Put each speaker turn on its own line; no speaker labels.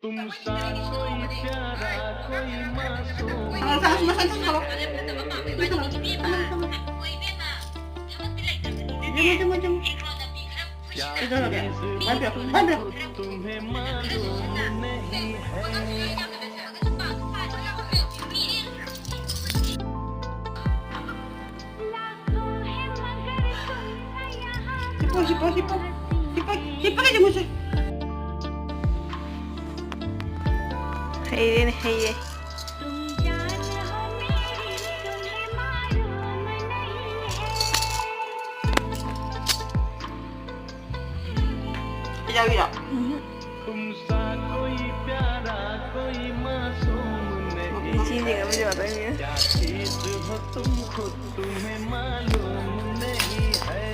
तुमसा कोई प्यारा कोई मासूम तुम्हें मालूम नहीं है।
Hipo aja musuh.
Haydi.
Jauh ya.
तुमसा कोई प्यारा कोई मासूम नहीं
Sini nggak bisa katanya.
क्या चीज हो तुम खुद तुम्हें मालूम नहीं है।